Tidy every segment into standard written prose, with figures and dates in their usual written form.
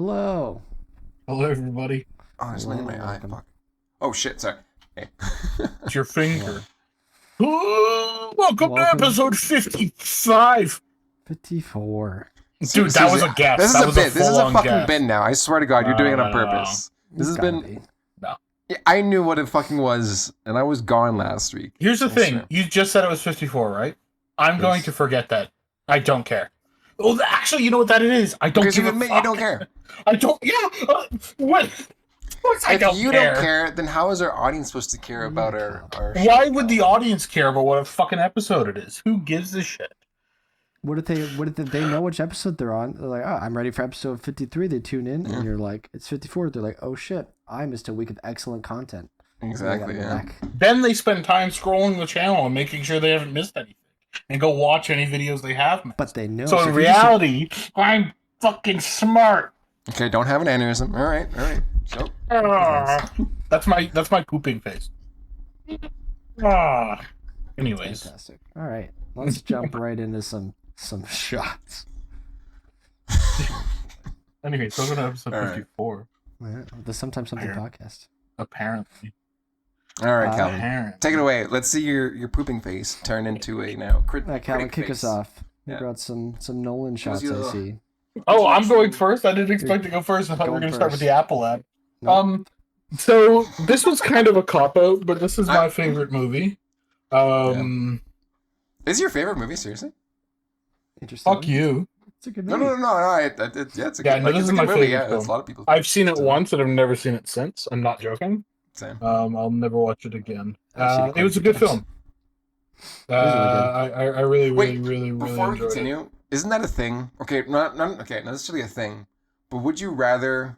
Hello. Hello, everybody. Oh, there's something in my eye. Welcome. Fuck. Oh shit, sorry. Hey. It's your finger. Welcome to Welcome. episode 55. 54. Dude, that was a guess. This is that a was bit. This is a full-on fucking guess. bin now. I swear to God, you're doing it on No. purpose. This has been. Be. No. Yeah, I knew what it fucking was, and I was gone last week. Here's the I thing. swear. You just said it was 54, right? I'm Yes. going to forget that. I don't care. Oh, actually, you know what that it is? I don't Because give you a admit fuck. you don't care. I don't. Yeah. What? Of course I If don't you care. don't care, then how is our audience supposed to care about our show? Why would the audience care about what a fucking episode it is? Who gives a shit? What if they know which episode they're on? They're like, oh, I'm ready for episode 53. They tune in, Yeah. and you're like, it's 54. They're like, oh shit, I missed a week of excellent content. Exactly, And I gotta yeah. go back. Then they spend time scrolling the channel and making sure they haven't missed anything, and go watch any videos they have missed. But they know. So in if you just- reality, I'm fucking smart. Okay, don't have an aneurysm. All right. So, That's my pooping face. Anyways, Fantastic. All right, let's jump right into some shots. anyways, so we're gonna episode All right. 54. Yeah, the Sometimes Something Here. podcast. Apparently, all right, Calvin, apparently. take it away. Let's see your pooping face turn into a now. Calvin, kick us off. You Yeah. brought some Nolan shots. your- I see. Oh, I'm going first. I didn't expect to go first. I thought we were Going gonna start with first. the Apple ad. Nope. So this was kind of a cop out, but this is my favorite movie. Is it your favorite movie? Seriously? Interesting. Fuck you. It's a good No. movie. Yeah, it's a Yeah, good, no, like, this it's is a my good movie. favorite Yeah, film. it's a lot of people. I've seen it once, and I've never seen it since. I'm not joking. Same. I'll never watch it again. I've seen it It was a quite a good few film. really good. I really, Wait, really Before we enjoyed it. continue, isn't that a thing? Okay, not okay, not necessarily a thing, but would you rather?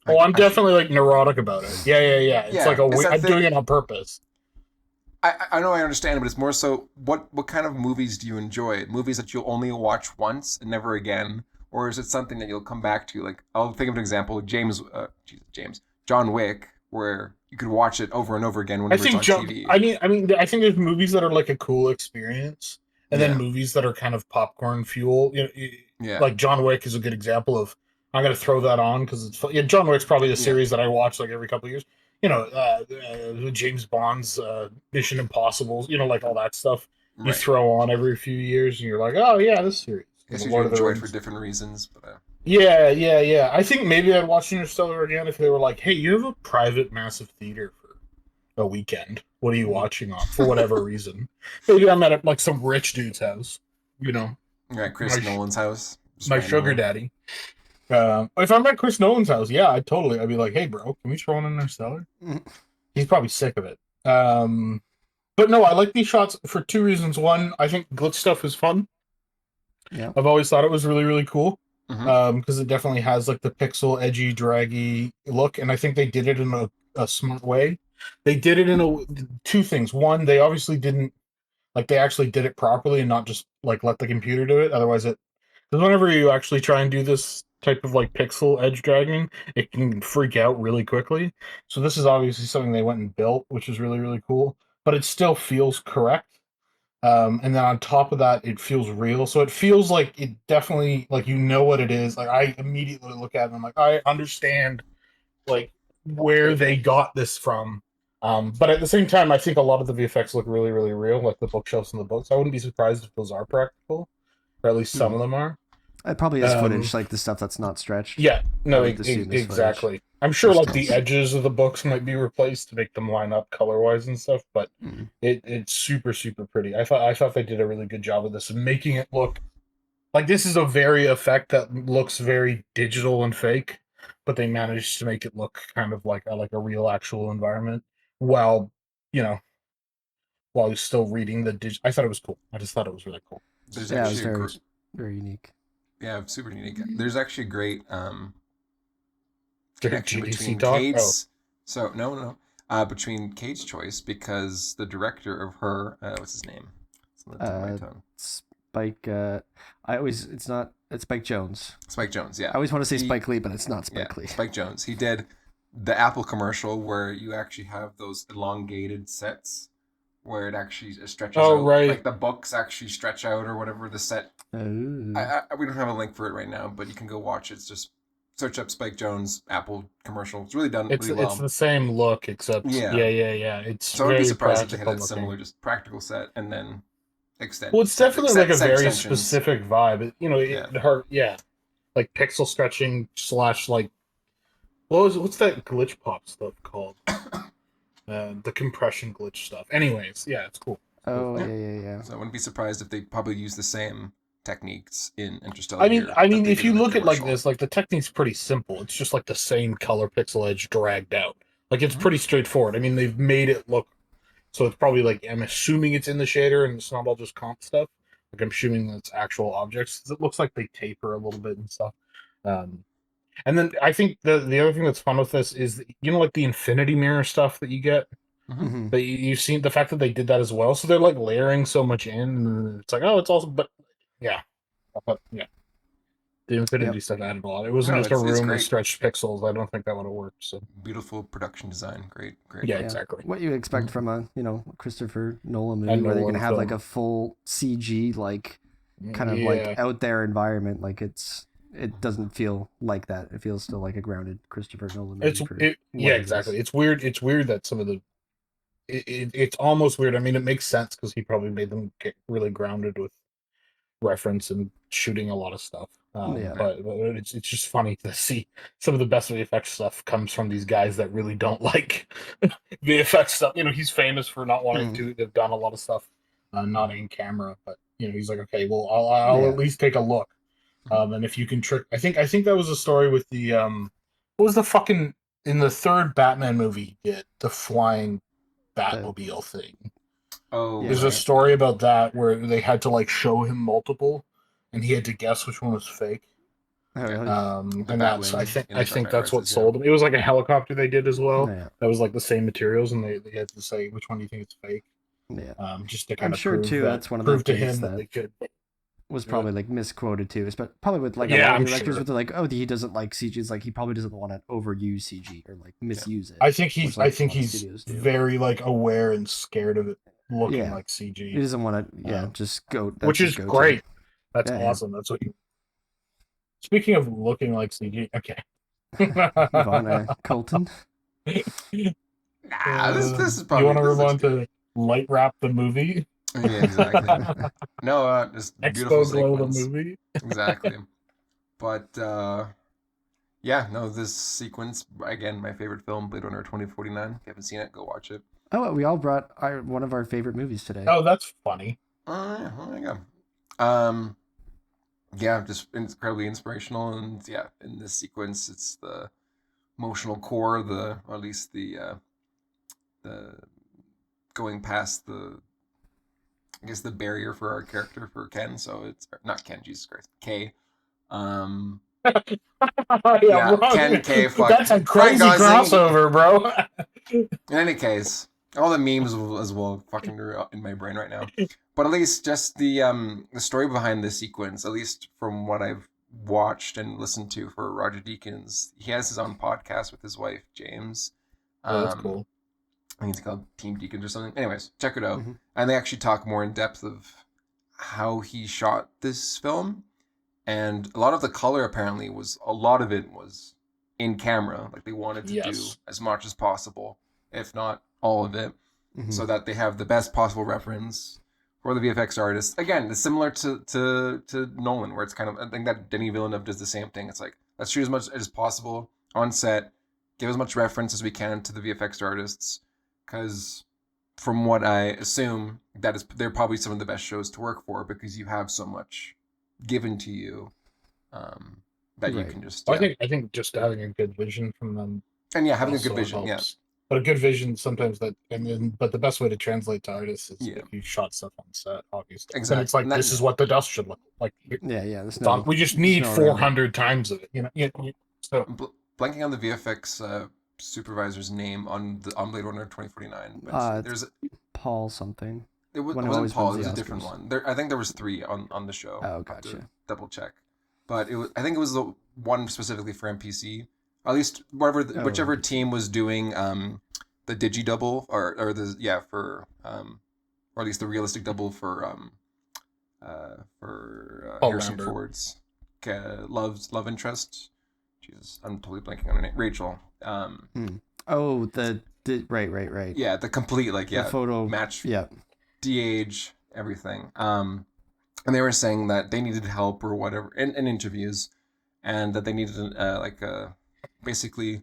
Oh, I'm definitely like neurotic about it. Yeah. It's Yeah, like it's that I'm thing- doing it on purpose. I know I understand, but it's more so. What kind of movies do you enjoy? Movies that you'll only watch once and never again, or is it something that you'll come back to? Like, I'll think of an example, like John Wick, where you could watch it over and over again I whenever think it's on TV. I think there's movies that are like a cool experience, and Yeah. then movies that are kind of popcorn fuel. Yeah, Like John Wick is a good example of. I'm gonna throw that on because it's fun. Yeah, John Wick's probably the series that I watch like every couple of years. James Bond's Mission Impossible. Like all that stuff. You right. throw on every few years, and you're like, oh yeah, this series. I guess Lord you of the enjoy it for Rings. different reasons, but Yeah. I think maybe I'd watch Interstellar again if they were like, hey, you have a private massive theater for a weekend. What are you watching on for whatever reason? Maybe I'm at like some rich dude's house. right, Chris My- Nolan's house. Just My randomly. sugar daddy. If I'm at Chris Nolan's house, yeah, I'd be like, hey, bro, can we throw in Interstellar? Mhm. He's probably sick of it. But no, I like these shots for two reasons. One, I think glitch stuff is fun. Yeah. I've always thought it was really, really cool. Mhm. Because it definitely has like the pixel, edgy, draggy look, and I think they did it in a smart way. They did it in two things. One, they obviously didn't they actually did it properly and not just like let the computer do it. Otherwise, because whenever you actually try and do this type of like pixel edge dragging, it can freak out really quickly. So this is obviously something they went and built, which is really, really cool. But it still feels correct. And then on top of that, it feels real. So it feels like it definitely like what it is. Like I immediately look at it and I'm like, I understand like where they got this from. But at the same time, I think a lot of the VFX look really, really real, like the bookshelves and the books. I wouldn't be surprised if those are practical, or at least some of them are. It probably is footage, like the stuff that's not stretched. Yeah, no, I would assume it's exactly. I'm sure There's like the still- edges of the books might be replaced to make them line up color-wise and stuff, but Mhm. it's super, super pretty. I thought they did a really good job of this, and making it look like this is a very effect that looks very digital and fake, but they managed to make it look kind of like a real actual environment while while you're still reading the I thought it was cool. I just thought it was really cool. There's Yeah, it was actually very unique. yeah, super unique. There's actually a great Did connection GDC between talk? Kate's. So no, between Kate's choice because the director of her, what's his name? It's on the tip of my tongue. Spike. It's Spike Jones. Spike Jones. Yeah, I always want to say He- Spike Lee, but it's not Spike Lee. Spike Jones. He did the Apple commercial where you actually have those elongated sets where it actually stretches Oh, out. right. Like the books actually stretch out or whatever the set. Oh. We don't have a link for it right now, but you can go watch it. It's just search up Spike Jonze Apple commercial. It's really done It's really it's well. the same look, except Yeah. yeah. It's So I would be very surprised if they had practical a similar, looking. just practical set and then Well, it's definitely like a set very extensions. specific vibe. Yeah. Like pixel stretching slash like what's that glitch pop stuff called? The compression glitch stuff. Anyways, yeah, it's cool. Oh Yeah. yeah. So I wouldn't be surprised if they probably use the same techniques in Interstellar here I that mean, they if did you in the look at like commercial. this, like the technique's pretty simple. It's just like the same color pixel edge dragged out. Like it's Mhm. pretty straightforward. I mean, they've made it look so it's probably like I'm assuming it's in the shader and it's not all just comp stuff. Like I'm assuming it's actual objects. It looks like they taper a little bit and stuff. Um, and then I think the other thing that's fun with this is like the infinity mirror stuff that you get. Mhm. Mm-hmm. That you've seen the fact that they did that as well. So they're like layering so much in, and it's like, oh, it's also, but yeah, the infinity Yep. stuff added a lot. It wasn't No, just a it's room with great. stretched pixels. I don't think that would have worked. So Beautiful production design. Great yeah, Yeah. exactly. What you expect Mhm. from a Christopher Nolan movie, And where they're gonna Nolan have like film. a full CG like kind of like Yeah, out there environment. Like it doesn't feel like that. It feels still like a grounded Christopher Nolan movie for what yeah, it is. exactly. It's weird. It's weird that some of the it's almost weird. I mean, it makes sense because he probably made them get really grounded with reference and shooting a lot of stuff. Yeah. But it's just funny to see some of the best VFX stuff comes from these guys that really don't like VFX stuff. He's famous for not wanting Mm. to have done a lot of stuff not in camera, but he's like, okay, well, I'll Yeah. at least take a look. And if you can trick, I think that was a story with the what was the fucking in the third Batman movie he did the flying Batmobile thing. Oh, Yeah. There's a right. story about that where they had to like show him multiple, and he had to guess which one was fake. Oh really? The And that's Batwing in I the Dark think Knight that's what Rises. Yeah. sold him. It was like a helicopter they did as well. Yeah. That was like the same materials, and they had to say which one do you think is fake. Yeah. Just to I'm kind of sure too. That's one of the prove to things him that that they could. was probably like misquoted too. But probably with like a Yeah, lot of I'm directors, sure. with like, oh, he doesn't like CG. It's like he probably doesn't want to overuse CG or like Yeah. misuse it. I think which, I like, a think lot of he's studios do. very like aware and scared of it looking Yeah. like He CG, doesn't want to. Yeah, just go. That's which his is go-to. great. That's Yeah. awesome. That's what you. Speaking of looking like CG, okay. Move on, Colton. Nah, this is You probably want to this move looks on good. to light wrap the movie? Yeah, exactly. No, just beautiful Expo Glow the sequence. movie. Exactly. But yeah, no, this sequence again, my favorite film, Blade Runner 2049. If you haven't seen it, go watch it. Oh, we all brought one of our favorite movies today. Oh, that's funny. Yeah, well, there you go. Yeah, just incredibly inspirational, and yeah, in this sequence, it's the emotional core, or at least the going past I guess the barrier for our character for Ken. So it's not Ken, Jesus Christ, K. Um, Yeah, yeah, wrong. Ken K. Fuck That's a Ryan crazy Gosling. crossover, bro. In any case, all the memes as well fucking are in my brain right now. But at least just the story behind this sequence, at least from what I've watched and listened to for Roger Deakins, he has his own podcast with his wife James. Oh, that's cool. I think it's called Team Deacons or something. Anyways, check it out. Mm-hmm. And they actually talk more in depth of how he shot this film. And a lot of the color apparently was in camera. Like they wanted to do as much as possible, if not all of it, so that they have the best possible reference for the VFX artist. Again, it's similar to Nolan, where it's kind of, I think that Denis Villeneuve does the same thing. It's like, let's shoot as much as possible on set, give as much reference as we can to the VFX artists, because from what I assume, they're probably some of the best shows to work for, because you have so much given to you that you can just. Yeah. I think just having a good vision from them, and yeah, having a good vision, helps. But a good vision sometimes but the best way to translate to artists is if you shot stuff on set, obviously. Exactly. Then it's like this is what the dust should look like. Yeah. We just need 400 times of it. So blanking on the VFX supervisor's name on Blade Runner 2049. But there's Paul something. It wasn't Paul. It was a different one. I think there was 3 on the show. Oh, gotcha. Double check, but I think it was the one specifically for MPC. At least whichever team was doing the digi double or at least the realistic double for Harrison Lambert. Ford's love interest. Jesus, I'm totally blanking on her name. Rachel. Oh, right. Yeah, the complete The photo match. Yeah. De-age everything. And they were saying that they needed help or whatever in interviews, and that they needed basically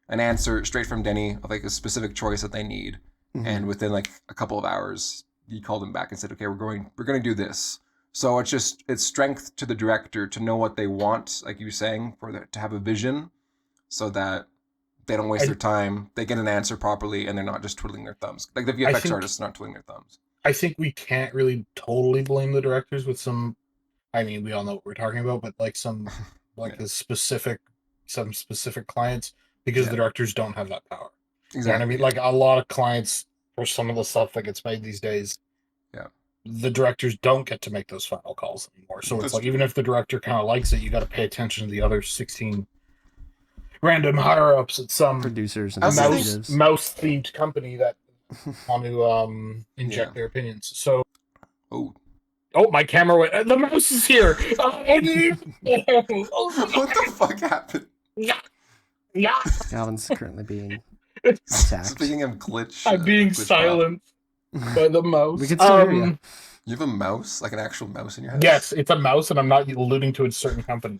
an answer straight from Denny of like a specific choice that they need. Mm-hmm. And within like a couple of hours, he called him back and said, "Okay, we're going to do this." So it's strength to the director to know what they want, like you were saying, to have a vision, so that they don't waste their time. They get an answer properly, and they're not just twiddling their thumbs. Like the VFX artists are not twiddling their thumbs. I think we can't really totally blame the directors with some. I mean, we all know what we're talking about, but like some specific clients, because the directors don't have that power. Exactly. You know what I mean? Like a lot of clients for some of the stuff that gets made these days. Yeah. The directors don't get to make those final calls anymore. So it's like, even if the director kind of likes it, you got to pay attention to the other 16 random higher ups at some producers and mouse themed company that want to inject their opinions. So, oh, my camera went. The mouse is here. What the fuck happened? Yeah. Calvin's currently being attacked. Speaking of glitch, I'm being silenced by the mouse. We can still hear you. You have a mouse, like an actual mouse in your house? Yes, it's a mouse, and I'm not alluding to a certain company.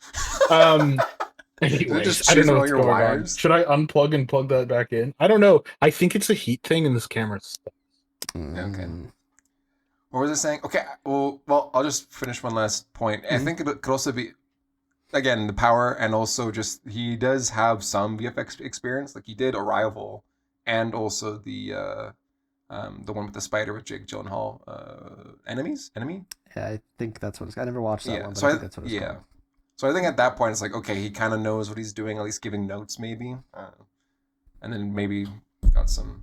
Anyways, I don't know what's going on. Should I unplug and plug that back in? I don't know. I think it's a heat thing in this camera. Okay. What was I saying? Okay, well, I'll just finish one last point. I think it could also be, again, the power, and also just he does have some VFX experience. Like he did Arrival, and also the one with the spider with Jake Gyllenhaal, Enemy. Yeah, I think that's what it's. I never watched that one, but so I think that's what it's called. So I think at that point it's like, okay, he kind of knows what he's doing, at least giving notes maybe, and then maybe got some.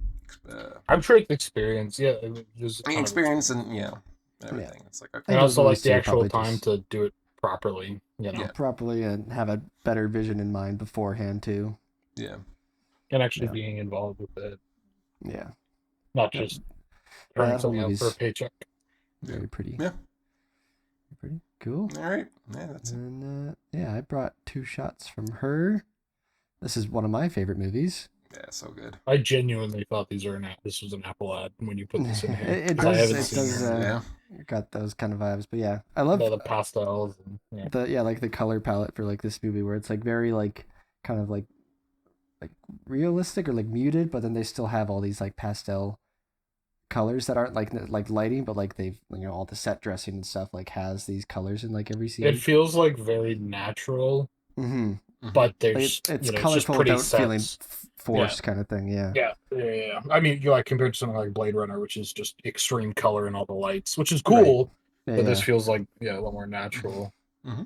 I'm sure it's experience. Yeah, experience and everything. Yeah. It's like, okay. And also like the actual time to do it properly. Properly, and have a better vision in mind beforehand too. Yeah. And actually being involved with it. Yeah. Not just throwing something out for a paycheck. Very pretty. Yeah. Pretty cool. All right. Yeah, that's it. I brought 2 shots from her. This is one of my favorite movies. Yeah, so good. I genuinely thought this was an Apple ad when you put this in here. It does. Got those kind of vibes, but yeah, I love the pastels. And, like the color palette for like this movie, where it's like very like kind of like realistic or like muted, but then they still have all these like pastel colors that aren't like lighting, but like they've all the set dressing and stuff like has these colors in like every scene. It feels like very natural, but there's it's colorful without feeling forced, kind of thing. Yeah. I mean, like compared to something like Blade Runner, which is just extreme color and all the lights, which is cool, right. but this feels like a lot more natural. Mm-hmm.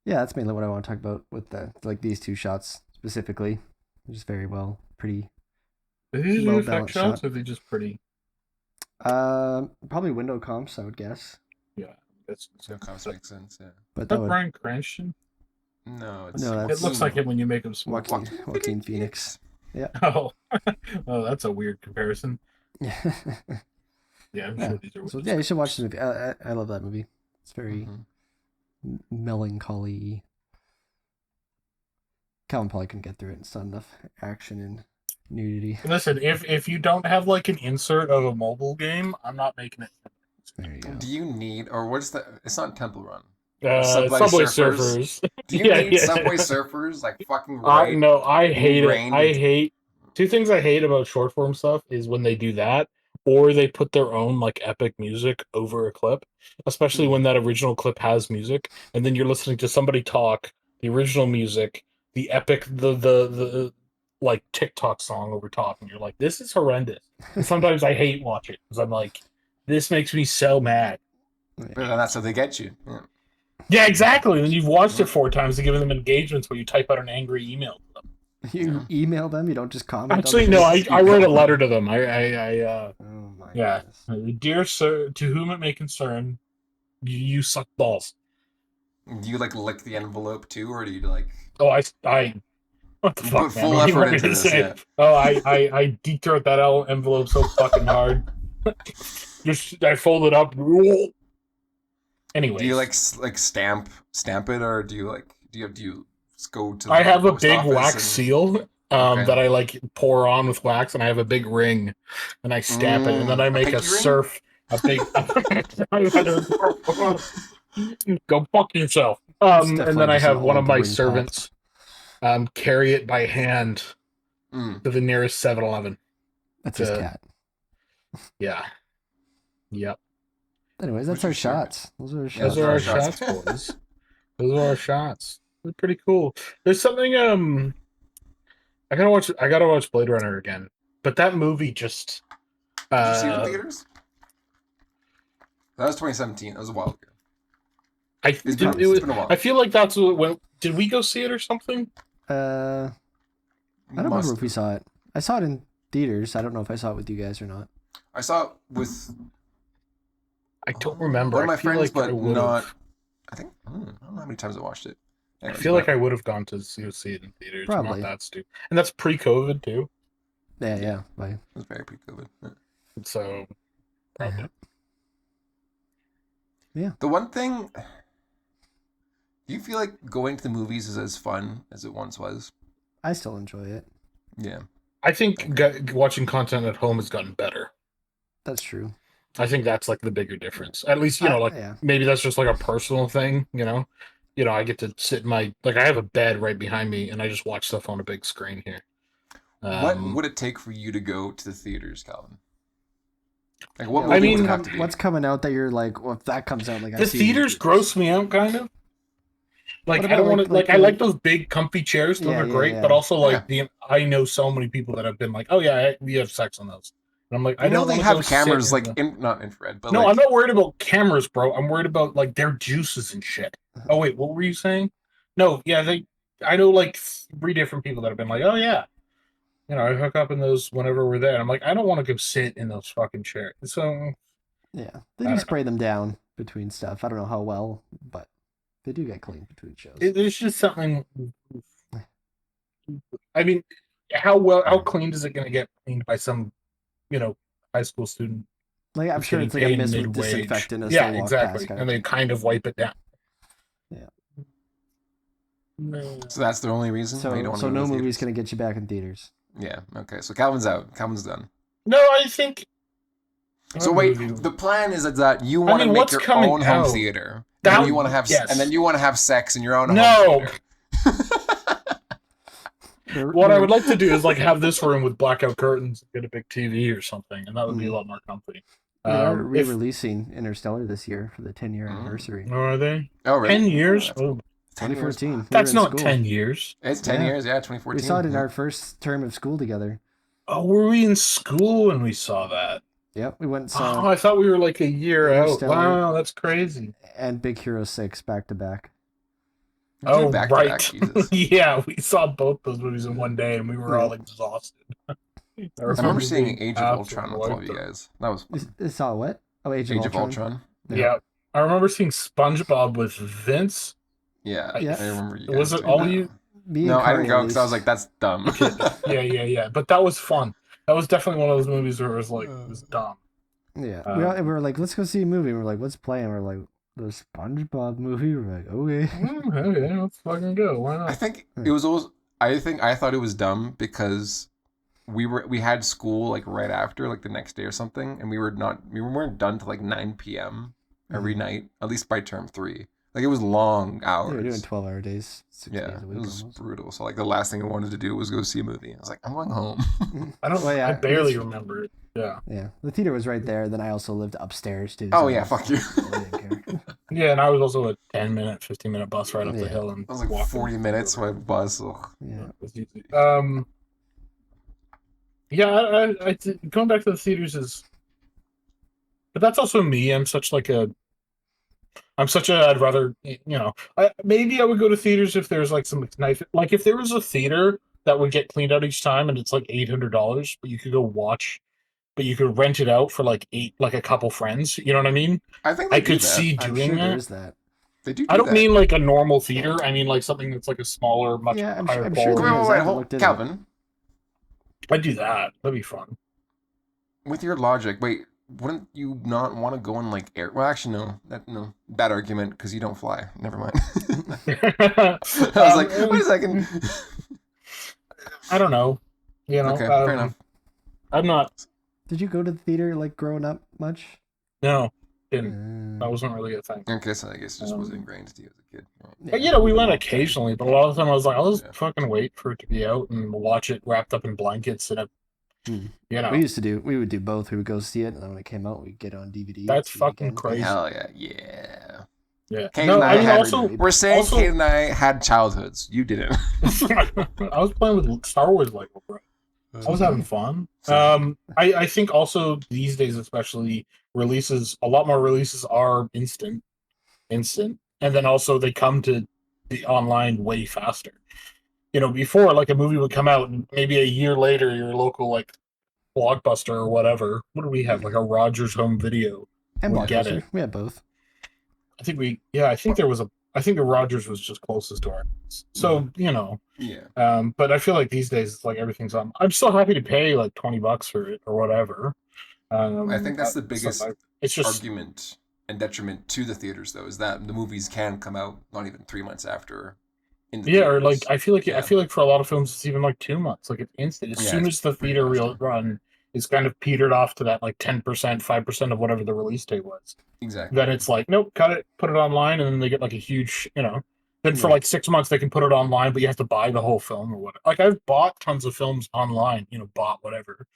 Yeah, that's mainly what I want to talk about with these 2 shots specifically. Just very pretty. Are these effect shots, or are they just pretty? Probably window comps, I would guess. Yeah, that's comps makes sense. Yeah, but that Bryan Cranston. No, it looks like it when you make him small. Joaquin Phoenix. Yeah. Oh, that's a weird comparison. Yeah, I'm sure these are. So you should watch the movie. I love that movie. It's very melancholy. Calvin probably can get through it. It's not enough action and nudity. Listen, if you don't have like an insert of a mobile game, I'm not making it. There you go. Do you need, or what's the? It's not Temple Run. Subway Surfers. Do you need Subway Surfers? Like fucking right? No, I hate it. I hate 2 things I hate about short form stuff is when they do that, or they put their own like epic music over a clip, especially when that original clip has music, and then you're listening to somebody talk, the original music, the epic, the like TikTok song over top, and you're like, this is horrendous. And sometimes I hate watching because I'm like, this makes me so mad. But that's how they get you. Yeah, exactly. And you've watched it 4 times to give them engagements where you type out an angry email to them. You email them? You don't just comment? Actually, no, I wrote a letter to them. Oh my goodness. Dear sir, to whom it may concern, you suck balls. Do you like lick the envelope too, or do you like? Oh, I what the fuck, put full effort into this. Yeah. Oh, I deep throat that envelope so fucking hard. I fold it up. Anyway, do you like stamp it, or do do you go to I the have a post big office wax and seal okay, that I like pour on with wax, and I have a big ring, and I stamp it, and then I a make a pinky ring? surf. A big go fuck yourself. It's And definitely then I just an have one of old my ring pop. servants carry it by hand Mm. to the nearest 7-Eleven. That's his To cat. yeah, yep. Anyways, that's What's our your secret? shots. Those are our Yeah, Those shots those are are our our for the shots. shots, boys. Those are our shots. They're pretty cool. There's something I gotta watch Blade Runner again. But that movie just Did you see it in uh theaters? That was 2017. That was a while ago. I It's didn't been it it's was, been a while. I feel like that's what when did we go see it or something? Uh, We I don't remember must if we have. saw it. I saw it in theaters. I don't know if I saw it with you guys or not. I saw it with I don't remember. one of I my feel friends, like I but would not. have. I think I don't know how many times I watched it. I Anyways, feel like but I would have gone to see it in theaters. I'm not Probably. that stupid. And that's pre-COVID too. Yeah, yeah, yeah. Bye. it was very pre-COVID. Yeah. So probably. Yeah. The one thing, do you feel like going to the movies is as fun as it once was? I still enjoy it. Yeah. I think watching content at home has gotten better. That's true. I think that's like the bigger difference. At least, like Yeah. maybe that's just like a personal thing, I get to sit in my like I have a bed right behind me and I just watch stuff on a big screen here. What would it take for you to go to the theaters, Calvin? Like, what Yeah, movie mean, would it have to be? what's coming out that you're like, well, if that comes out, like I the see it in theaters gross me out kind of. Like What I don't about want to like I like those big comfy chairs, those Yeah, are yeah, great, but yeah. also Yeah. like I know so many people that have been like, "Oh yeah, we have sex on those." And I'm like, I You know don't they want to have go cameras sit in like the... not infrared, but No, like I'm not worried about cameras, bro. I'm worried about like their juices and shit. Oh wait, what were you saying? No, yeah, I know like 3 different people that have been like, "Oh yeah, I hook up in those whenever we're there." And I'm like, I don't want to go sit in those fucking chairs. So Yeah, they I do don't know. spray them down between stuff. I don't know how well, but they do get clean between shows. There's just something. I mean, how clean is it going to get cleaned by some, high school student Like I'm that's sure getting it's like a paid mist with mid-wage? disinfectant as they Yeah, walk past, exactly. kind And of they thing. kind of wipe it down. Yeah. so that's the only reason why you don't So want to go no to the movie's theaters. gonna get you back in theaters. Yeah. Okay. So Calvin's out. Calvin's done. No, I think. So what wait, movie- the plan is that you want to mean, make what's your coming own home out? theater, That- and then you want to have yes. and then you want to have sex in your own home No. theater. What I would like to do is like have this room with blackout curtains and get a big TV or something, and that would be a lot more comfy. They are If re-releasing Interstellar this year for the 10-year anniversary. are they Oh, really? 10 years? That's Oh, 10 years. 2014. We that's were in not school. 10 years. It's 10 Yeah. years. Yeah, 2014. We saw it in yeah. our first term of school together. Oh, were we in school when we saw that? Yep, we went and Oh, saw I thought we were like a year out. Interstellar. Wow, that's crazy. and Big Hero 6 back to back. We did it Oh, back to right. back, Jesus. Yeah, we saw both those movies in one day, and we were all exhausted. I remember seeing being Age of Ultron absolutely with all of wiped you out. guys. That was fun. You saw what? Oh, Age of Ultron. Yeah. I remember seeing SpongeBob with Vince. Yeah, Yeah. I remember you guys. Was it doing all that. you? Me and No, I didn't Kari, go at because I was least. like, that's dumb. Yeah. But that was fun. That was definitely one of those movies where it was like, it was dumb. Yeah, Um, we were like, let's go see a movie. And we're like, what's playing? We're like, the SpongeBob movie. We're like, okay. Okay, let's fucking go. Why not? I think it was always. I thought it was dumb because we had school like right after, like the next day or something, and we weren't done till like 9 p.m. every night, at least by term 3. Like it was long hours. Yeah, we're doing 12-hour days, 6 days Yeah, a it week was almost. brutal. So like the last thing I wanted to do was go see a movie. I was like, I'm going home. I don't. Well, yeah, I barely it's- remember it. Yeah. Yeah, the theater was right there. Then I also lived upstairs too. Oh so yeah, I was- fuck you. I didn't care. Yeah, and I was also a 10-minute, 15-minute bus right up the Yeah. hill, and It was like walking 40 minutes by bus. Ugh. Yeah. It was easy. Yeah, going back to the theaters is, but that's also me. I'm such I'd rather, maybe I would go to theaters if there's like some knife, like if there was a theater that would get cleaned out each time and it's like $800, but you could go watch, but you could rent it out for like a couple friends. You know what I mean? I think I they do could that. see I'm doing sure there that. is that. They do. I don't that. mean like a normal theater. I mean like something that's like a smaller, much Yeah, I'm higher sure quality. there is. I Wait, haven't hold, looked into it. Calvin. I'd do that. That'd be fun. With your logic, wait. wouldn't you not want to go in like air? Well, actually, no. No, bad argument because you don't fly. Never mind. I was like, wait a second. I don't know. Okay, fair enough. I'm not. Did you go to the theater like growing up much? No, didn't. That wasn't really a thing. Okay, so I guess it just wasn't ingrained to you as a kid. Right. Yeah, We went occasionally, but a lot of the time I was like, I'll just Yeah. fucking wait for it to be out and watch it wrapped up in blankets and We would do both. We would go see it, and then when it came out, we'd get it on DVD. That's see it fucking again. crazy. Hell yeah, yeah. Yeah. Kate No, and I had. also We're saying Kate and I had childhoods. You didn't. I was playing with Star Wars Lego, bro. I was having fun. I think also these days, especially a lot more releases are instant, and then also they come to the online way faster. Before like a movie would come out, and maybe a year later, your local like Blockbuster or whatever. What do we have? Like a Rogers Home Video. And We get Blockbuster. it. We had both. I think the Rogers was just closest to ours. So Yeah. But I feel like these days it's like everything's on. I'm still happy to pay like $20 for it or whatever. I think that's the biggest it's just argument and detriment to the theaters, though, is that the movies can come out not even 3 months after. In the or theaters. like I feel like for a lot of films it's even like 2 months. Like it's instant. As soon as the theater run is kind of petered off to that like 10%, 5% of whatever the release date was. Exactly. Then it's like, nope, cut it, put it online, and then they get like a huge, Then for like 6 months they can put it online, but you have to buy the whole film or whatever. Like I've bought tons of films online, bought whatever,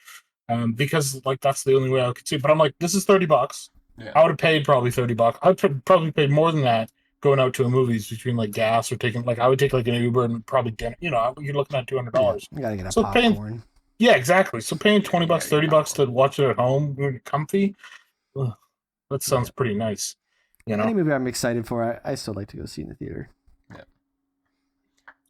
because like that's the only way I could see. But I'm like, this is $30. Yeah. I would have paid probably $30. I'd probably paid more than that going out to a movies between like gas or taking like I would take like an Uber and probably dinner. You're looking at $200. You gotta get a So popcorn. Yeah, exactly. So paying $20, $30 to watch it at home, comfy. Ugh, that sounds pretty nice. Any movie I'm excited for, I still like to go see in the theater. Yeah.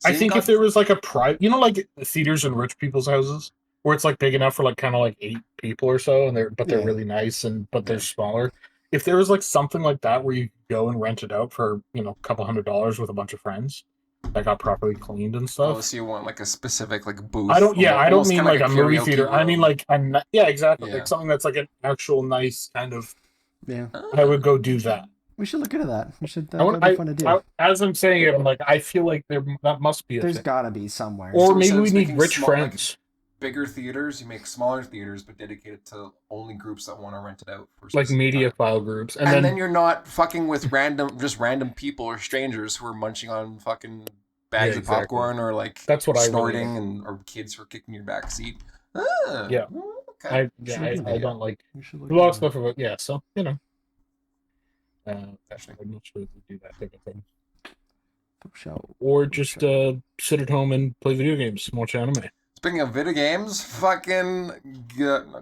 I think if there was like a private, like theaters in rich people's houses, where it's like big enough for like kind of like 8 people or so, and they're really nice but they're smaller. If there was like something like that where you go and rent it out for a couple $100 with a bunch of friends that got properly cleaned and stuff. Oh, so you want like a specific like booth? I don't mean like a movie theater. Room. I mean like exactly. Yeah. Like something that's like an actual nice kind of. Yeah. I would go do that. We should look into that. We should. That would be fun to do. As I'm saying it, I'm like, I feel like that must be. There's gotta be somewhere. Or maybe we need rich friends. Bigger theaters, you make smaller theaters, but dedicated to only groups that want to rent it out. For like media file groups, and then you're not fucking with random people or strangers who are munching on fucking bags of popcorn or like that's what snorting and or kids who are kicking your back seat. Yeah. Okay. I don't like a lot of stuff about so I'm not sure if we do that type of thing. Or just sit at home and play video games, watch anime. Speaking of video games,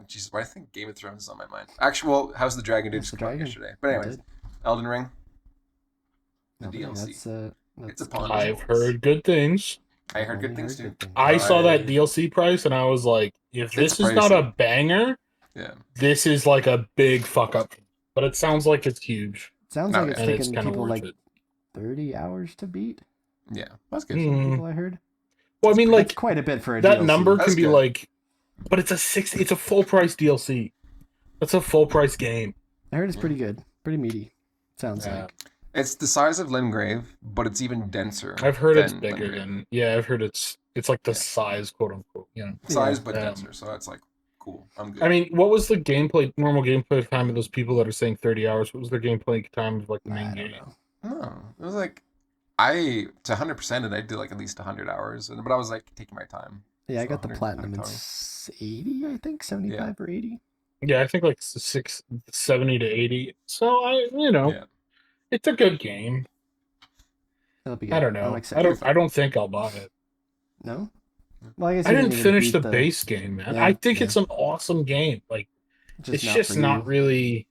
Jesus, why I think Game of Thrones is on my mind. Actually, well, House of the Dragon did just come out yesterday. But anyways, Elden Ring, the DLC. It's upon us. I've heard good things. I heard good things too. I saw that DLC price and I was like, if this is not a banger, this is like a big fuck up. But it sounds like it's huge. Sounds like it's taking people like 30 hours to beat. Yeah, that's good. People I heard. Well, I mean, like that's quite a bit for a that DLC. number can be like, but it's a full price DLC. That's a full price game. I heard it's pretty good, pretty meaty. Sounds like it's the size of Limgrave, but it's even denser. I've heard it's bigger than I've heard it's like the size, quote unquote. Size but denser. So that's like cool. I'm good. I mean, what was the normal gameplay time of those people that are saying 30 hours? What was their gameplay time of like the main game? No, it was like. To 100% it, I did like at least 100 hours, but I was like taking my time. Yeah, I got the platinum in 80, I think, 75 or 80. Yeah, I think like 70 to 80. So it's a good game. That'll be good. I don't know. I don't think I'll buy it. No? Well, I guess I didn't finish the base game, man. Yeah, I think it's an awesome game. Like, it's just not really.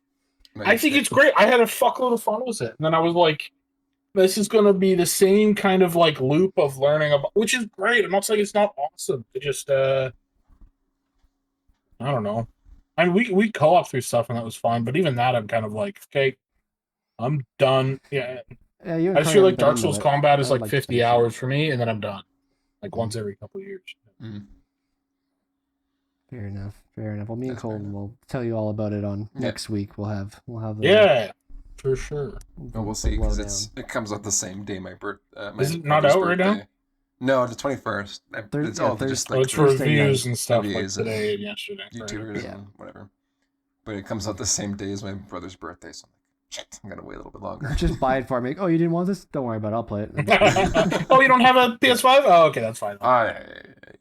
I think it's great. I had a fuckload of fun with it, and then I was like, this is going to be the same kind of like loop of learning about, which is great. I'm not saying it's not awesome. It just, I don't know. And we co-op through stuff and that was fun, but even that I'm kind of like, okay, I'm done. Yeah. I just feel like Dark Souls combat is like 50 hours for me, and then I'm done. Like once every couple of years. Fair enough. Fair enough. Well, me and That's fair Colton enough. will tell you all about it on Yeah. next week. We'll have the Yeah, for sure. Well, we'll see because it comes out the same day my Is it not brother's out right now? birthday. No, the 21st. It's all just Oh, like it's for Thursday reviews night. and stuff like reviews and today and yesterday. YouTubers Yeah. and whatever. But it comes out the same day as my brother's birthday, so I'm like, shit, I'm gonna wait a little bit longer. Just buy it for me. Oh, you didn't want this? Don't worry about it. I'll play it. Right? Oh, you don't have a PS5? Oh, okay, that's fine. Yeah.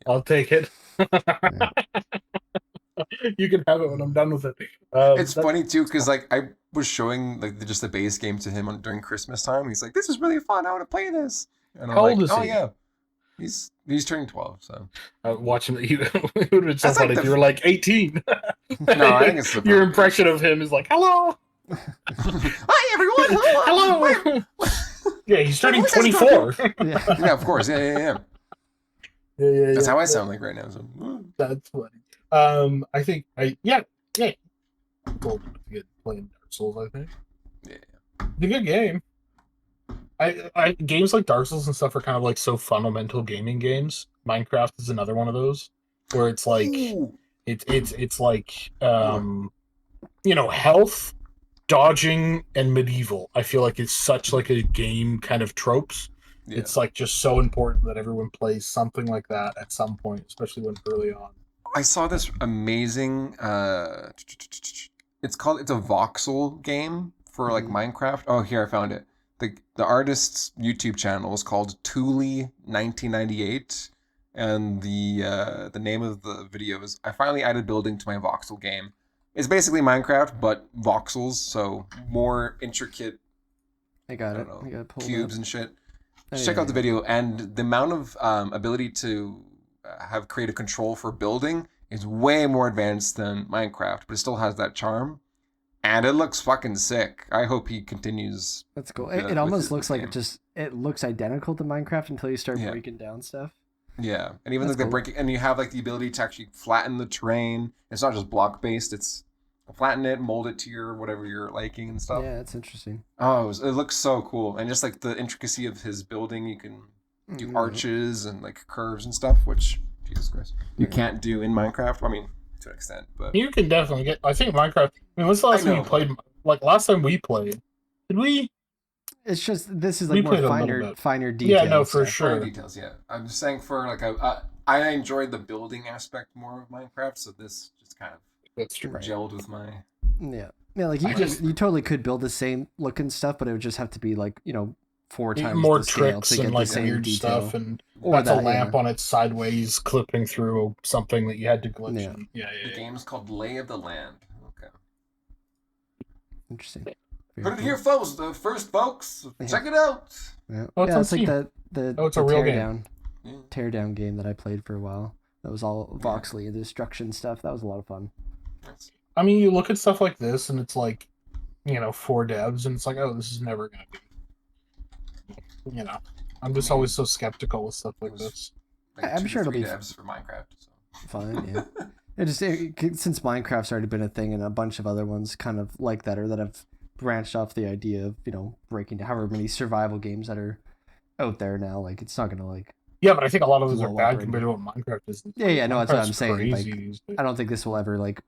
I'll take it. Yeah. You can have it when I'm done with it. It's funny too because like I was showing like just the base game to him during Christmas time. He's like, "This is really fun. I want to play this." And I'm How like, old is "Oh he? yeah, he's turning 12." So watching it, it would have been so That's like funny if you were like 18. No, I think it's the Your impression of him is like, hello. Hi everyone. Hello. Yeah, he's turning voice is 24. Yeah. Yeah, of course. Yeah. Yeah. That's how I sound like right now. So That's funny. I think Golden was good playing Dark Souls. I think yeah. it's a good game. I games like Dark Souls and stuff are kind of like so fundamental gaming games. Minecraft is another one of those where it's like Ooh. it's like health, dodging, and medieval. I feel like it's such like a game kind of tropes. Yeah. It's like just so important that everyone plays something like that at some point, especially when early on. I saw this amazing. It's a voxel game for like Minecraft. Oh, here I found it. The artist's YouTube channel is called Thule1998, and the name of the video is I finally added building to my voxel game. It's basically Minecraft but voxels, so more intricate. I got I it. don't I know, got it pulled cubes up. and shit. Oh, Check yeah, out the yeah. video, and the amount of ability to have creative control for building is way more advanced than Minecraft, but it still has that charm, and it looks fucking sick. I hope he continues. That's cool. with It almost his looks like game. it looks identical to Minecraft until you start Yeah. breaking down stuff. Yeah, and even That's like the cool. breaking, and you have like the ability to actually flatten the terrain. It's not just block based. It's flatten it, mold it to your whatever you're liking and stuff. Yeah, that's interesting. Oh, it looks so cool, and just like the intricacy of his building, you can do arches and like curves and stuff, which Jesus Christ, you can't do in Minecraft. I mean, to an extent, but You can definitely get. I think Minecraft. I mean, when's the last time you played? Like last time we played, did we? It's just this is We like more played a little bit. finer details. Yeah, no, for stuff. sure. details. Yeah, I'm just saying for like I enjoyed the building aspect more of Minecraft, so this just kind of That's true. gelled with my. Yeah, like you totally could build the same looking stuff, but it would just have to be like 4 times More the scale tricks to get and the like same weird detail. stuff, and Or that's a that, lamp yeah. on it sideways, clipping through something that you had to glitch Yeah. in. Yeah. The game's called Lay of the Land. Okay. Interesting. Put it here, folks. First, folks, check it out. Yeah, Oh, it's on it's like Steam. the It's a real game. teardown game that I played for a while. That was all Yeah. voxely and destruction stuff. That was a lot of fun. Nice. I mean, you look at stuff like this, and it's like, 4 devs, and it's like, oh, this is never gonna be. I'm just always so skeptical with stuff like this. Like I'm 2 sure to it'll 3 be devs for Minecraft. So. Fine, yeah. Since Minecraft's already been a thing, and a bunch of other ones kind of like that, or that have branched off the idea of breaking down however many survival games that are out there now. Like it's not gonna like. Yeah, but I think a lot of those are Blow up bad right compared to what Minecraft is. Yeah, no, that's what I'm Minecraft's saying. Like, crazy. I don't think this will ever like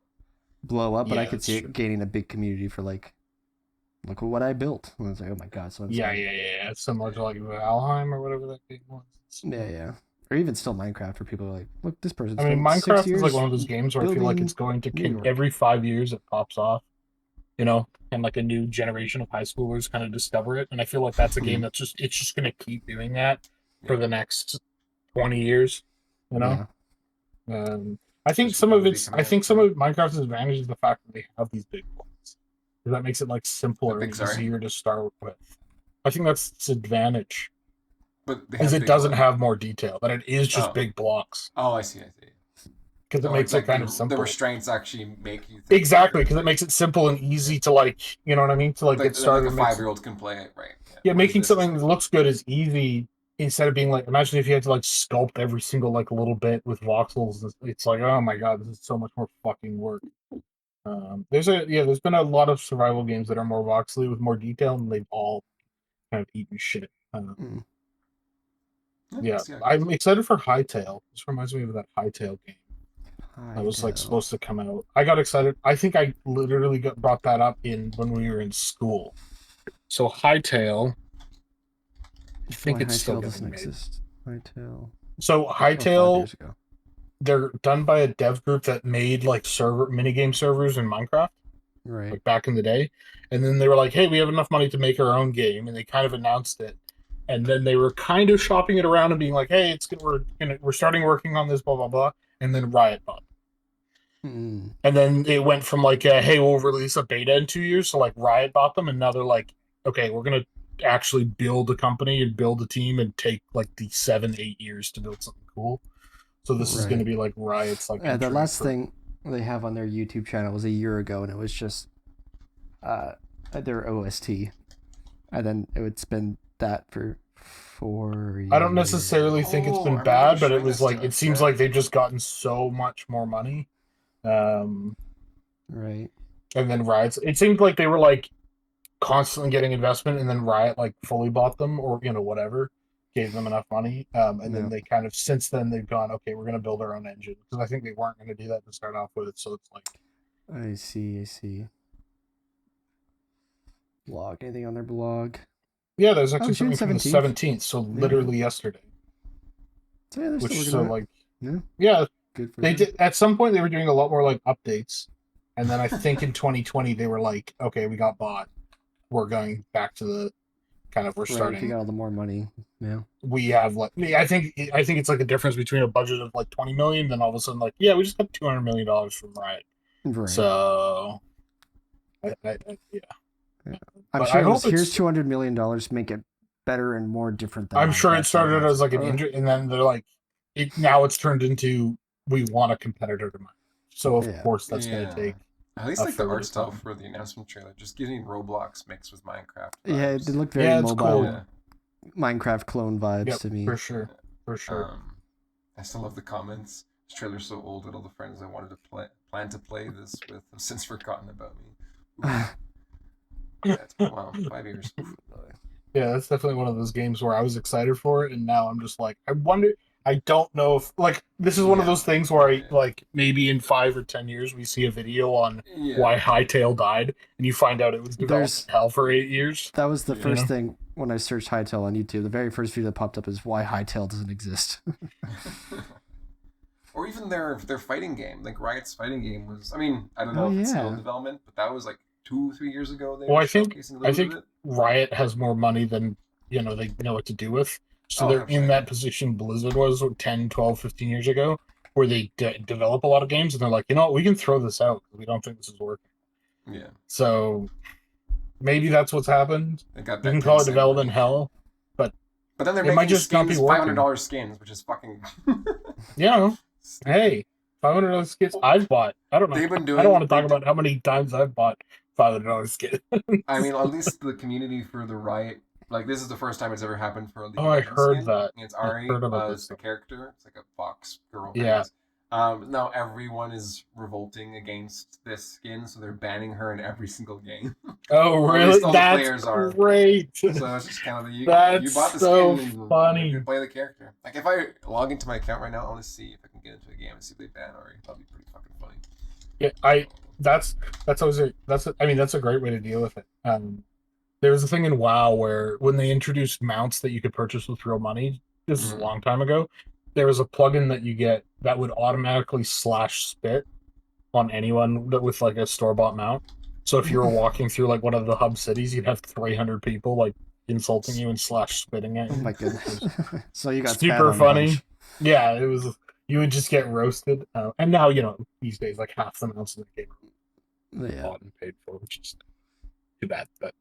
blow up, but I Yeah, could that's see true. it gaining a big community for like, look at what I built. And it's like, oh my god, so Yeah. It's similar to like Valheim or whatever that game was. yeah. Or even still Minecraft, where people are like, look, this person. I mean, spent 6 Minecraft is years like one of those games where I feel like building it's going to New York. every 5 years it pops off, and like a new generation of high schoolers kind of discover it, and I feel like that's a game that's just going to keep doing that for the next 20 years, Yeah. I think Just some of movie coming Minecraft's advantage is the fact that they have these big ones. That makes it like simpler and sorry? easier to start with. I think that's its advantage. But they Because have it big doesn't ones. have more detail, that it is just Oh. big blocks. Oh, I see. Because it makes it kind of simple. The restraints actually make you. Exactly, because it makes it simple and easy to like, you know what I mean? To like Like, get started. like a 5-year-old can play it, right? Yeah, Whereas making this something is- that looks good is easy instead of being like, imagine if you had to like sculpt every single like little bit with voxels. It's like, oh my god, this is so much more fucking work. There's been a lot of survival games that are more voxely with more detail, and they've all kind of eaten shit. Yeah, I'm excited for Hytale. This reminds me of that Hytale game. That was like Hytale. supposed to come out. I got excited. I think I literally brought that up in when we were in school. So Hightail, I think Why it's still Hytale doesn't getting made. exist. Hytale. So Oh, 5 years Hightail, ago. they're done by a dev group that made like server minigame servers in Minecraft, Right. like back in the day. And then they were like, "Hey, we have enough money to make our own game," and they kind of announced it. And then they were kind of shopping it around and being like, "Hey, it's good. We're starting working on this, blah blah blah." And then Riot bought. Mm. And then it went from like, "Hey, we'll release a beta in 2 years." So like Riot bought them, and now they're like, "Okay, we're gonna actually build a company and build a team and take like the 7-8 years to build something cool." So this is going to Right. be like Riot's like The entry last for. thing they have on their YouTube channel was a year ago, and it was just uh, their OST, and then it would spend that for 4 years. I don't necessarily think it's Oh, been I remember you bad, but it showing was this like to it us. seems Yeah. like they've just gotten so much more money. Um, Right. and then Riot's. It seemed like they were like constantly getting investment, and then Riot like fully bought them, or whatever, gave them enough money. And then No. they kind of since then they've gone, okay, we're going to build our own engine, because I think they weren't going to do that to start off with. So it's like, I see. I see. Blog. Anything on their blog? yeah, there's Oh, actually June something from the 17th. 17th, so Yeah. literally yesterday. So yeah, they're still Which working so on it. like, Yeah. yeah, Good for they them. did at some point they were doing a lot more like updates, and then I think in 2020 they were like, okay, we got bought, we're going back to the kind of we're Right. If you starting. got all the more money. Yeah. We have like I think it's like a difference between a budget of like 20 million, then all of a sudden like, yeah, we just got $200 million from Riot. Right. So yeah, Yeah. I'm but sure I it was hope here's it's. $200 million. Make it better and more different than I'm sure it Minecraft. And started everyone's as like, like an oh, injury, and then they're like, now it's turned into we want a competitor to Minecraft. So of yeah. course that's going to Yeah. take At least a like the fair bit art of style time. for the announcement trailer just gives me Roblox mixed with Minecraft Yeah. It vibes. looked very Yeah, it's cool. mobile Yeah. Minecraft clone vibes Yep, to me. for sure, for sure. I still love the comments. This trailer's so old that all the friends I wanted to plan to play this with have since forgotten about me. Oof. Yeah, it's been a while. 5 years. Oof. Yeah, that's definitely one of those games where I was excited for it, and now I'm just like, I wonder. I don't know if like this is one of Yeah. those things where I Yeah. like maybe in 5 or 10 years we see a video on Yeah. why Hightail died, and you find out it was developed There's in hell for 8 years. that was the Yeah. first thing when I searched Hytale on YouTube. The very first video that popped up is why Hytale doesn't exist. Or even their fighting game. Like Riot's fighting game was. I mean, I don't know Oh if it's still in yeah. development, but that was like 2-3 years ago. They Well, were I think showcasing a I little bit think of it. Riot has more money than they know what to do with. So Oh, they're in 100%. that position Blizzard was 10, 12, 15 years ago, where they develop a lot of games, and they're like, we can throw this out. We don't think this is working. Yeah. So maybe that's what's happened. They got You that can call it 10-cent development money. hell, but But then they're it might making just not be skins, $500 working. skins, which is fucking. Hey, $500 skins I've bought. I don't know. They've been I don't want doing. to talk about how many times I've bought $500 skins. I mean, at least the community for the Riot, like this is the first time it's ever happened for a League Oh, of I Legends heard skin. that. And it's I Ari heard about as this the stuff. character. It's like a fox girl, I Yeah. guess. Now everyone is revolting against this skin, so they're banning her in every single game. Oh, Or at really? least all the That's players are. great. So it's just kind of you That's bought the so skin and you funny. can play the character. Like if I log into my account right now, I want to see if I can get into a game and see if they ban Ari. That'd be pretty fucking funny. Yeah, that's always that's a great way to deal with it. There was a thing in WoW where when they introduced mounts that you could purchase with real money, this is a long time ago, there was a plugin that you get that would automatically slash spit on anyone with like a store-bought mount. So if you were walking through like one of the hub cities, you'd have 300 people like insulting you and slash spitting at Oh you. my goodness. So you got spat Super on a funny. bunch. Yeah, it was. You would just get roasted. And now these days like half the mounts in the game are Yeah. bought and paid for, which is too bad. But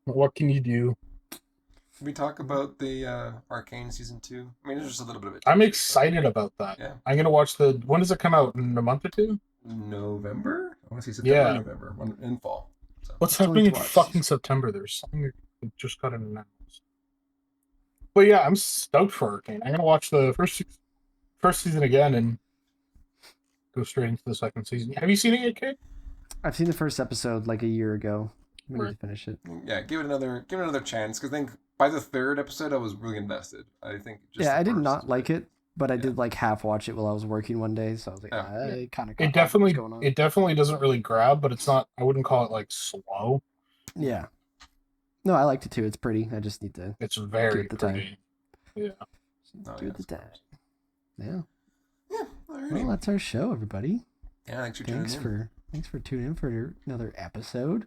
what can you do? Can we talk about the Arcane season 2? I mean, there's just a little bit of it. I'm excited about that. Yeah. I'm gonna watch when does it come out? In a month or two? November? I want to say September, Yeah. November, in fall. So. What's It's only happening in twice. fucking September? There's something that just got announced. But yeah, I'm stoked for Arcane. I'm gonna watch the first season again and go straight into the second season. Have you seen it yet, Kate? I've seen the first episode like a year ago. We need to finish it. Yeah, give it another chance because I think by the third episode I was really invested. I think just Yeah, the I did first not is like great. it, but I Yeah. did like half watch it while I was working one day, so I was like, Yeah. I kind of It caught up what's going on. definitely doesn't really grab, but it's not. I wouldn't call it like slow. Yeah. No, I liked it too. It's pretty. I just need to It's give very it the time. pretty. Yeah. Oh, Give yeah, it the of time. course. Yeah. Yeah. Alrighty. Well, that's our show, everybody. Yeah, thanks for tuning in. Thanks for tuning in for another episode.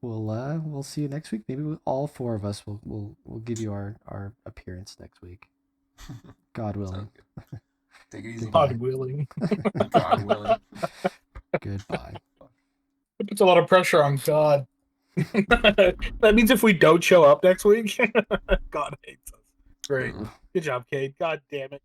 We'll see you next week. Maybe all four of us will give you our appearance next week. God willing. Sounds good. Take it easy. Goodbye. God willing. God willing. Goodbye. It puts a lot of pressure on God. That means if we don't show up next week, God hates us. Great. Good job, Kate. God damn it.